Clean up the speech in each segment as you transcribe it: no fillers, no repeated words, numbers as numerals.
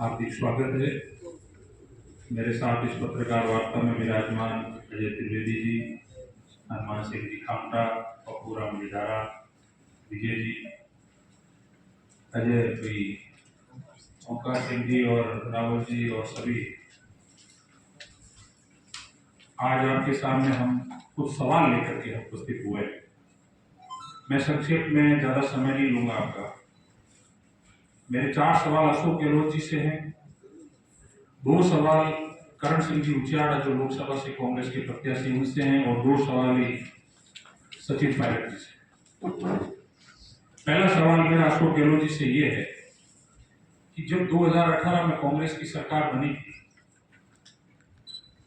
हार्दिक स्वागत है। मेरे साथ इस पत्रकार वार्ता में विराजमान अजय त्रिवेदी जी, हनुमान सिंह जी खामटा, पप्पूराम निडारा, विजय जी, अजय भाई, ओंकार सिंह जी और रावल जी और सभी। आज आपके सामने हम कुछ सवाल लेकर के उपस्थित हुए। मैं संक्षेप में ज्यादा समय नहीं लूंगा आपका। मेरे 4 सवाल अशोक गहलोत जी से हैं, 2 सवाल करण सिंह जी उचियाड़ा जो लोकसभा से कांग्रेस के प्रत्याशी उनसे हैं, और 2 सवाल ही सचिन पायलट जी से। पहला सवाल मेरा अशोक गहलोत जी से ये है कि जब 2018 में कांग्रेस की सरकार बनी थी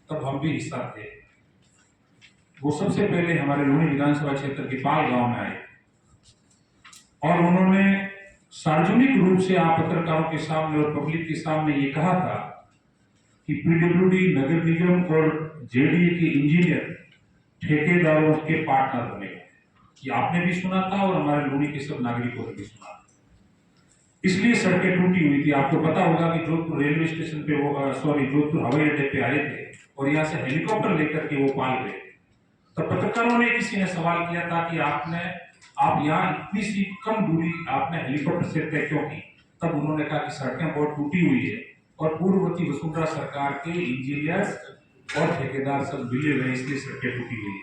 तब हम भी हिस्सा थे। वो सबसे पहले हमारे लूनी विधानसभा क्षेत्र के पाल गांव में आए और उन्होंने सार्वजनिक रूप से आप पत्रकारों के सामने और पब्लिक के सामने ये कहा था कि पीडब्ल्यूडी, नगर निगम और जेडीए के इंजीनियर ठेकेदारों के पार्टनर बने। ये आपने भी सुना था और हमारे लूनी के सब नागरिकों ने भी सुना। इसलिए सड़कें टूटी हुई थी। आपको पता होगा कि जोधपुर रेलवे स्टेशन पे जोधपुर हवाई अड्डे पे आए थे और यहाँ से हेलीकॉप्टर लेकर के वो पाल गए। तो पत्रकारों ने किसी ने सवाल किया था कि आप यहाँ इतनी सी कम दूरी आपने हेलीकॉप्टर से तय क्यों की? तब उन्होंने कहा कि सड़कें बहुत टूटी हुई है और पूर्ववर्ती वसुंधरा सरकार के इंजीनियर और ठेकेदार सब मिले हुए, इसलिए सड़कें टूटी हुई है।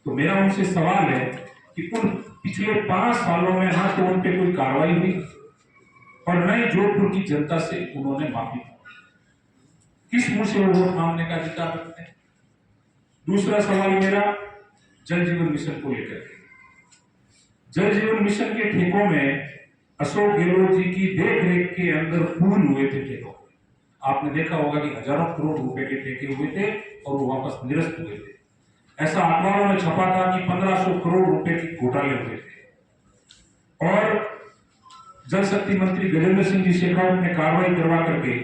तो मेरा उनसे सवाल है कि उन पिछले 5 सालों में ना तो उन पे कोई कार्रवाई हुई और न ही जोधपुर की जनता से उन्होंने माफी मांगी। किस मुंह से वो वोट मांगने का अधिकार रखते हैं? दूसरा सवाल मेरा जल जीवन मिशन को लेकर के। जल जीवन मिशन के ठेकों में अशोक गहलोत जी की देखरेख के अंदर पूल हुए थे ठेकों। आपने देखा होगा कि हजारों करोड़ रुपए के ठेके हुए थे और वो वापस निरस्त हुए थे। ऐसा अखबारों में छपा था कि 1500 करोड़ रुपए के घोटाले हुए थे। और जल शक्ति मंत्री गजेंद्र सिंह जी शेखावत ने कार्रवाई करवा करके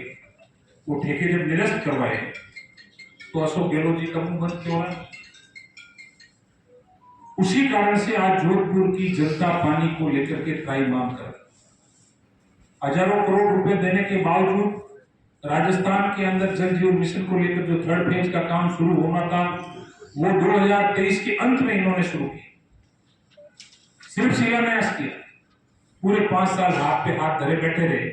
वो ठेके जब निरस्त करवाए तो अशोक गहलोत जी का मुंह बंद क्यों है? उसी कारण से आज जोधपुर की जनता पानी को लेकर के त्राहिमाम कर, हजारों करोड़ रुपए देने के बावजूद राजस्थान के अंदर जल जीवन मिशन को लेकर जो 3rd फेज का काम शुरू होना था वो 2023 के अंत में इन्होंने शुरू किया। सिर्फ शिलान्यास किया, पूरे 5 साल हाथ पे हाथ धरे बैठे रहे।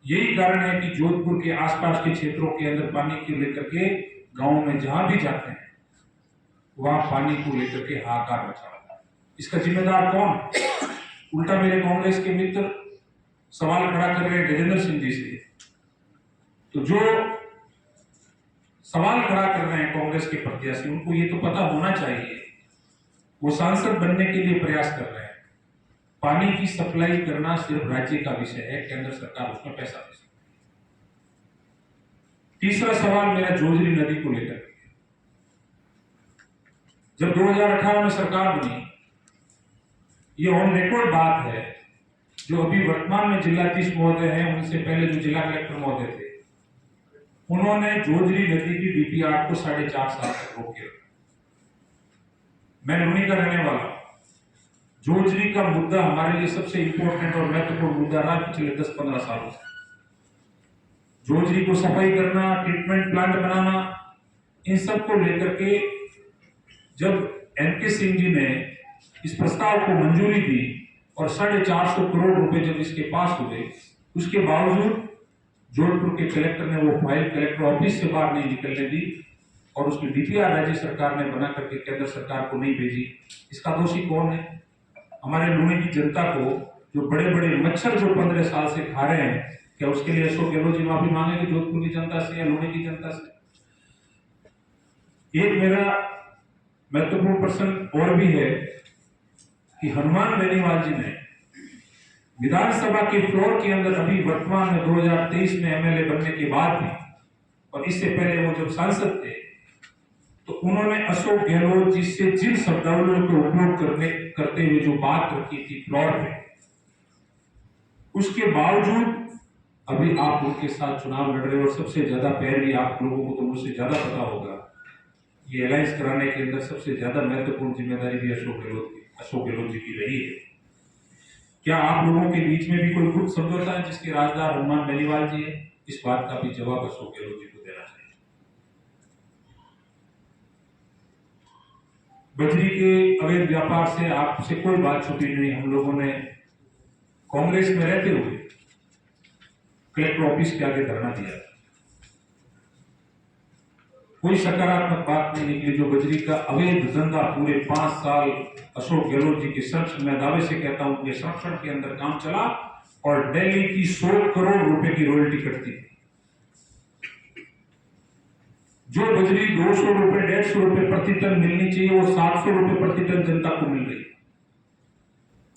यही कारण है कि जोधपुर के आसपास के क्षेत्रों के अंदर पानी को लेकर के गांव में जहां भी जाते हैं वहां पानी को लेकर के हाहाकार मचा रहा है। इसका जिम्मेदार कौन है? उल्टा मेरे कांग्रेस के मित्र सवाल खड़ा कर रहे हैं गजेंद्र सिंह जी से। तो जो सवाल खड़ा कर रहे हैं कांग्रेस के प्रत्याशी, उनको ये तो पता होना चाहिए वो सांसद बनने के लिए प्रयास कर रहे हैं। पानी की सप्लाई करना सिर्फ राज्य का विषय है, केंद्र सरकार उसमें पैसा दे सकती है। तीसरा सवाल मेरा जोजरी नदी को लेकर। जब 2018 में सरकार बनी, ये ऑन रिकॉर्ड बात है, जो अभी वर्तमान में जिलाधीश महोदय हैं उनसे पहले जो जिला कलेक्टर महोदय थे उन्होंने जोजरी नदी की डीपीआर को 4.5 साल तक रोके रखा। मैं लूनी का रहने वाला हूं। जोजरी का मुद्दा हमारे लिए सबसे इंपॉर्टेंट और महत्वपूर्ण मुद्दा रहा पिछले 10-15 सालों से। जोजरी को सफाई करना, ट्रीटमेंट प्लांट बनाना, इन सब को लेकर के जब एनके सिंह जी ने इस प्रस्ताव को मंजूरी दी और 450 करोड़ रुपए जब इसके पास हुए, उसके बावजूद जोधपुर के कलेक्टर ने वो फाइल कलेक्टर ऑफिस से बाहर नहीं निकलने दी और उसकी डीपीआर राज्य सरकार ने बना करके केंद्र सरकार को नहीं भेजी। इसका दोषी कौन है? हमारे लूनी की जनता को जो बड़े बड़े मच्छर जो 15 साल से खा रहे हैं, क्या उसके लिए अशोक गहलोत जी माफी मांगेंगे जोधपुर की जनता से या लूनी की जनता से? एक मेरा महत्वपूर्ण प्रश्न और भी है कि हनुमान बेनीवाल जी ने विधानसभा के फ्लोर के अंदर अभी वर्तमान में 2023 में एमएलए बनने के बाद भी और इससे पहले वो जब सांसद थे तो उन्होंने अशोक गहलोत जी से जिन शब्दावलियों का उपयोग करते हुए जो बात रखी थी फ्लोर पे, उसके बावजूद अभी आप उनके साथ चुनाव लड़ रहे हो और सबसे ज्यादा पैरवी आप लोगों को तो मुझसे ज्यादा पता होगा, ये अलायंस कराने के अंदर सबसे ज्यादा महत्वपूर्ण जिम्मेदारी भी अशोक गहलोत जी की रही है। क्या आप लोगों के बीच में भी कोई गुप्त समझौता है जिसके राजदार हनुमान बेनीवाल जी है? इस बात का भी जवाब अशोक गहलोत जी को देना चाहिए। बजरी के अवैध व्यापार से आपसे कोई बात छुपी नहीं। हम लोगों ने कांग्रेस में रहते हुए कलेक्टर ऑफिस के आगे धरना दिया, कोई सकारात्मक बात नहीं निकली। जो बजरी का अवैध धंधा पूरे 5 साल अशोक गहलोत जी के संरक्षण में, दावे से कहता हूं, उनके संरक्षण के अंदर काम चला और दिल्ली की 100 करोड़ रुपए की रॉयल्टी कटती थी। जो बजरी 200 रुपए 150 रुपए प्रति टन मिलनी चाहिए, वो 700 रुपए प्रति टन जनता को मिल रही है।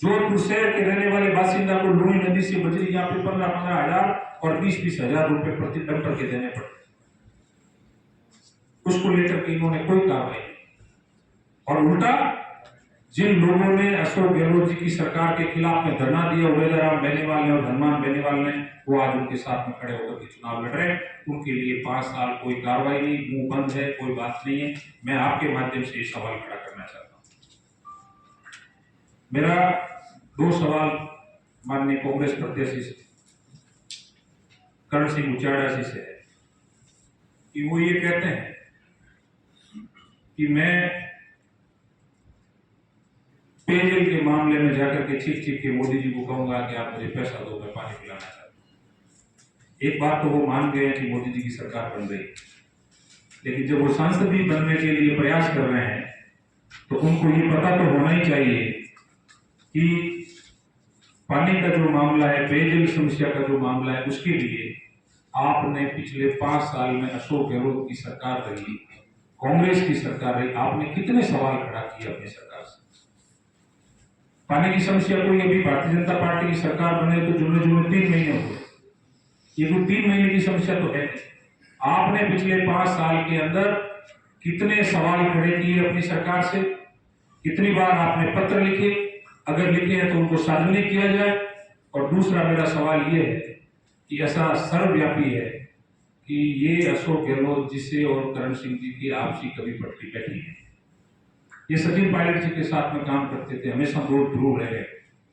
जोधपुर शहर के रहने वाले बासिंदा को लुणी नदी से बजरी यहाँ पे 15-15 हजार और 20-20 हजार रुपए प्रति टन पर के देने पड़ते, उसको लेकर के इन्होंने कोई कार्रवाई नहीं। और उल्टा जिन लोगों ने अशोक गहलोत जी की सरकार के खिलाफ में धरना दिया, उदयराम बेनीवाल ने और धनमान बेनीवाल ने, वो आज उनके साथ में खड़े होकर के चुनाव लड़ रहे हैं। उनके लिए 5 साल कोई कार्रवाई नहीं, मुंह बंद है, कोई बात नहीं है। मैं आपके माध्यम से ये सवाल खड़ा करना चाहता हूं। मेरा 2 सवाल माननीय कांग्रेस प्रत्याशी से, करण सिंह उचाड़ा जी से है कि वो ये कहते हैं कि मैं पेयजल के मामले में जाकर के चीख के मोदी जी को कहूंगा कि आप मुझे पैसा दो, मैं पानी पिलाना चाहता हूं। एक बात तो वो मान गए कि मोदी जी की सरकार बन गई, लेकिन जब वो सांसद भी बनने के लिए प्रयास कर रहे हैं तो उनको ये पता तो होना ही चाहिए कि पानी का जो मामला है, पेयजल समस्या का जो मामला है, उसके लिए आपने पिछले 5 साल में अशोक गहलोत की सरकार रही, कांग्रेस की सरकार रही, आपने कितने सवाल खड़ा किए अपनी सरकार से। पानी की समस्या को अभी भारतीय जनता पार्टी की सरकार बने तो जुम्मे 3 महीने हुए, ये कोई 3 महीने की समस्या तो है नहीं। आपने पिछले 5 साल के अंदर कितने सवाल खड़े किए अपनी सरकार से, कितनी बार आपने पत्र लिखे, अगर लिखे हैं तो उनको सार्वजनिक किया जाए। और दूसरा मेरा सवाल ये है कि ऐसा सर्वव्यापी है कि ये अशोक गहलोत जी से और करण सिंह जी की आपसी कभी पटरी बैठी है। ये सचिन पायलट जी के साथ में काम करते थे, हमेशा दूर रहे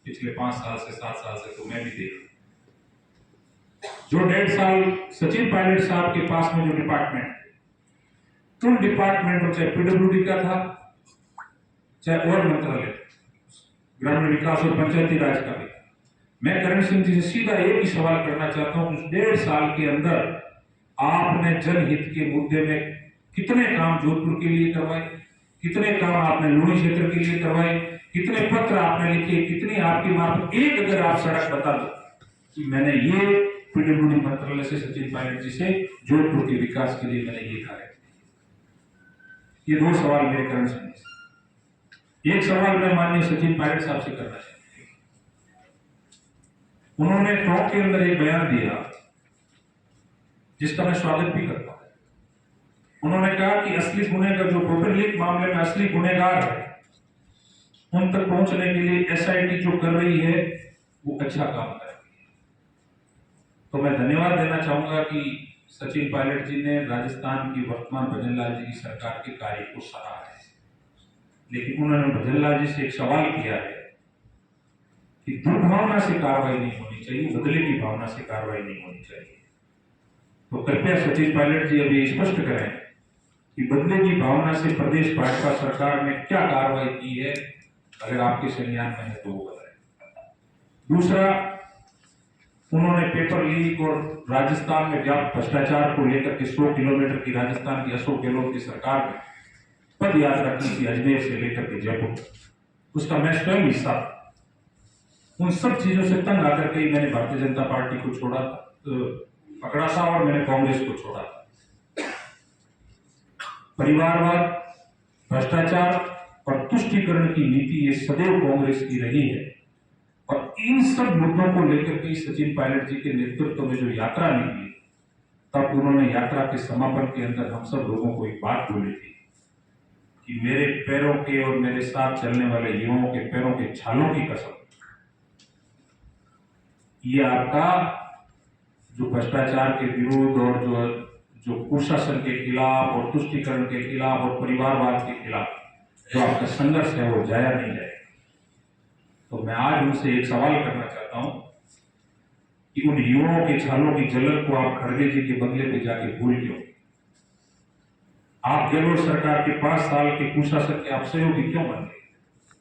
पिछले 5 साल से 7 साल से, तो मैं भी देख जो 1.5 साल सचिन पायलट साहब के पास में जो डिपार्टमेंट, उन डिपार्टमेंट में चाहे पीडब्ल्यूडी का था, चाहे और मंत्रालय, ग्रामीण विकास और पंचायती राज का भी। मैं करण सिंह जी से सीधा एक ही सवाल करना चाहता हूं, उस 1.5 साल के अंदर आपने जनहित के मुद्दे में कितने काम जोधपुर के लिए करवाए, कितने काम आपने लुणी क्षेत्र के लिए करवाए, कितने पत्र आपने लिखे, कितनी आपकी मार्फत, एक अगर आप सड़क बता दो कि मैंने ये पीडब्ल्यूडी मंत्रालय से सचिन पायलट जी से जोधपुर के विकास के लिए मैंने ये कार्य। ये 2 सवाल मेरे करण सिंह से। एक सवाल मैं माननीय सचिन पायलट साहब से करना चाहता हूं। उन्होंने टॉक के अंदर एक बयान दिया जिसका मैं स्वागत भी करता हूं। उन्होंने कहा कि असली गुनेगार, जो पेपर लीक मामले में असली गुनेगार है, उन तक पहुंचने के लिए एसआईटी जो कर रही है वो अच्छा काम कर रही है। तो मैं धन्यवाद देना चाहूंगा कि सचिन पायलट जी ने राजस्थान की वर्तमान भजनलाल जी की सरकार के कार्य को सराहा है, लेकिन उन्होंने भजनलाल जी से एक सवाल किया है कि दुर्भावना से कार्रवाई नहीं होनी चाहिए, बदले की भावना से कार्रवाई नहीं होनी चाहिए। तो कृपया सचिन पायलट जी अभी स्पष्ट करें कि बदले की भावना से प्रदेश भाजपा सरकार ने क्या कार्रवाई की है, अगर आपके संज्ञान में है तो वो बताएं। दूसरा, उन्होंने पेपर लीक और राजस्थान में व्याप्त भ्रष्टाचार को लेकर के 100 किलोमीटर की राजस्थान की अशोक गहलोत की सरकार ने पद यात्रा की थी अजमेर से लेकर के जयपुर, उसका मैं स्वयं हिस्सा। उन सब चीजों से तंग आकर के मैंने भारतीय जनता पार्टी को छोड़ा, पकड़ा था और मैंने कांग्रेस को छोड़ा था। परिवारवाद, भ्रष्टाचार और तुष्टीकरण की नीति ये सदैव कांग्रेस की रही है। और इन सब मुद्दों को लेकर के सचिन पायलट जी के नेतृत्व में जो यात्रा निकली, तब उन्होंने यात्रा के समापन के अंदर हम सब लोगों को एक बात बोली थी कि मेरे पैरों के और मेरे साथ चलने वाले युवाओं के पैरों के छालों की कसम, ये आपका जो भ्रष्टाचार के विरोध और जो कुशासन के खिलाफ और तुष्टीकरण के खिलाफ और परिवारवाद के खिलाफ जो आपका संघर्ष है वो जाया नहीं जाएगा। तो मैं आज उनसे एक सवाल करना चाहता हूं कि उन युवाओं के छालों की झलक को आप खड़गे जी के बंगले पे जाके भूल क्यों? आप गहलोत सरकार के 5 साल के कुशासन के आप सहयोगी क्यों बन गए?